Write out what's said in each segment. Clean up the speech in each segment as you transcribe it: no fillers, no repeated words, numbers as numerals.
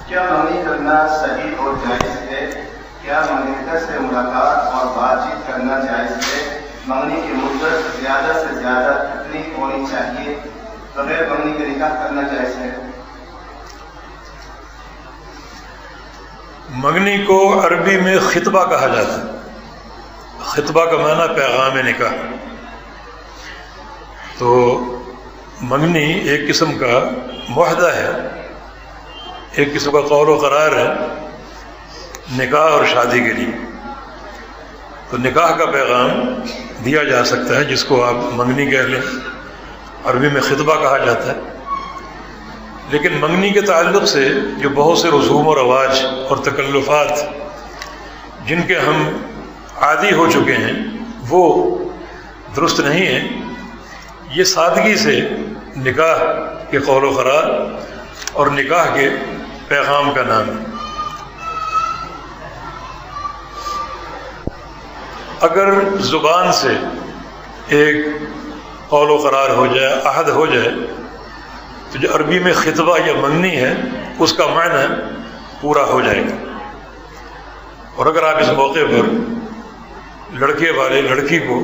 کیا منگنی کرنا صحیح اور جائز ہے؟ کیا منگیتر سے ملاقات اور بات چیت کرنا جائز ہے؟ منگنی کی مدت زیادہ سے زیادہ کتنی ہونی چاہیے؟ بغیر منگنی کے نکاح کرنا جائز ہے؟ منگنی کو عربی میں خطبہ کہا جاتا ہے۔ خطبہ کا معنی پیغام نکاح۔ تو منگنی ایک قسم کا معاہدہ ہے، ایک قسم کا قول و قرار ہے نکاح اور شادی کے لیے۔ تو نکاح کا پیغام دیا جا سکتا ہے جس کو آپ منگنی کہہ لیں، عربی میں خطبہ کہا جاتا ہے۔ لیکن منگنی کے تعلق سے جو بہت سے رسوم و رواج اور تکلفات جن کے ہم عادی ہو چکے ہیں وہ درست نہیں ہیں۔ یہ سادگی سے نکاح کے قول و قرار اور نکاح کے پیغام کا نام ہے۔ اگر زبان سے ایک قول و قرار ہو جائے، عہد ہو جائے، تو جو عربی میں خطبہ یا منگنی ہے اس کا معنی پورا ہو جائے گا۔ اور اگر آپ اس موقع پر لڑکے والے لڑکی کو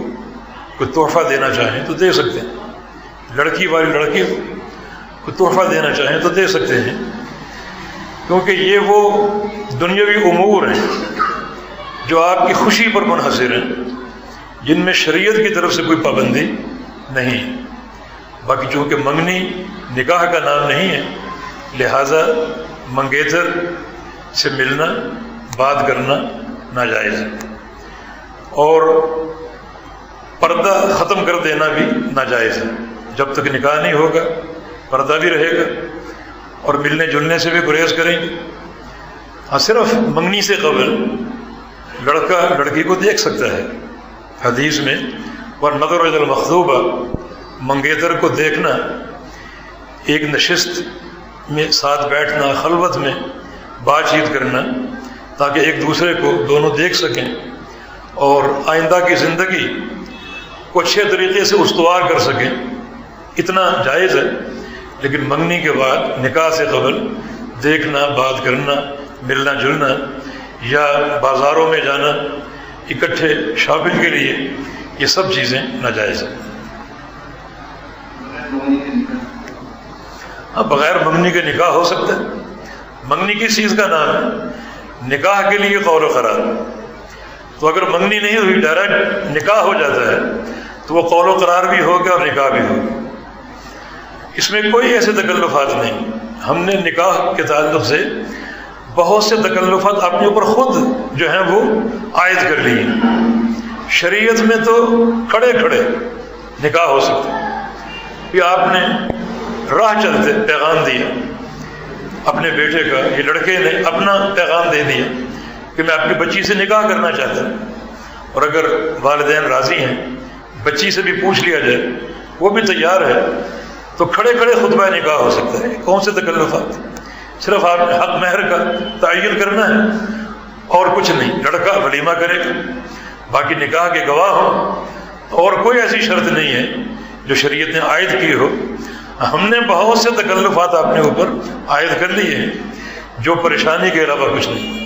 کوئی تحفہ دینا چاہیں تو دے سکتے ہیں، لڑکی والے لڑکے کو کوئی تحفہ دینا چاہیں تو دے سکتے ہیں، کیونکہ یہ وہ دنیاوی امور ہیں جو آپ کی خوشی پر منحصر ہیں، جن میں شریعت کی طرف سے کوئی پابندی نہیں۔ باقی چونکہ منگنی نکاح کا نام نہیں ہے، لہذا منگیتر سے ملنا، بات کرنا ناجائز ہے، اور پردہ ختم کر دینا بھی ناجائز ہے۔ جب تک نکاح نہیں ہوگا پردہ بھی رہے گا، اور ملنے جلنے سے بھی گریز کریں گے۔ ہاں، صرف منگنی سے قبل لڑکا لڑکی کو دیکھ سکتا ہے، حدیث میں وَالنَّظَرُ إِلَى الْمَخْطُوبَةِ، منگیتر کو دیکھنا، ایک نشست میں ساتھ بیٹھنا، خلوت میں بات چیت کرنا، تاکہ ایک دوسرے کو دونوں دیکھ سکیں اور آئندہ کی زندگی کو اچھے طریقے سے استوار کر سکیں، اتنا جائز ہے۔ لیکن منگنی کے بعد نکاح سے قبل دیکھنا، بات کرنا، ملنا جلنا یا بازاروں میں جانا اکٹھے شاپنگ کے لیے، یہ سب چیزیں ناجائز ہیں۔ ہاں، بغیر منگنی کے نکاح ہو سکتا ہے۔ منگنی کس چیز کا نام ہے؟ نکاح کے لیے قول و قرار۔ تو اگر منگنی نہیں ہوئی، ڈائریکٹ نکاح ہو جاتا ہے، تو وہ قول و قرار بھی ہوگا اور نکاح بھی ہوگا۔ اس میں کوئی ایسے تکلفات نہیں۔ ہم نے نکاح کے تعلق سے بہت سے تکلفات اپنے اوپر خود جو ہیں وہ عائد کر لیے۔ شریعت میں تو کھڑے کھڑے نکاح ہو سکتا ہے۔ یہ آپ نے راہ چلتے پیغام دیا اپنے بیٹے کا، یہ لڑکے نے اپنا پیغام دے دیا کہ میں اپنی بچی سے نکاح کرنا چاہتا ہوں، اور اگر والدین راضی ہیں، بچی سے بھی پوچھ لیا جائے، وہ بھی تیار ہے، تو کھڑے کھڑے خطبہ نکاح ہو سکتا ہے۔ کون سے تکلفات؟ صرف آپ نے حق مہر کا تعین کرنا ہے اور کچھ نہیں۔ لڑکا ولیمہ کرے گا، باقی نکاح کے گواہ ہوں، اور کوئی ایسی شرط نہیں ہے جو شریعت نے عائد کی ہو۔ ہم نے بہت سے تکلفات اپنے اوپر عائد کر لیے ہیں جو پریشانی کے علاوہ کچھ نہیں۔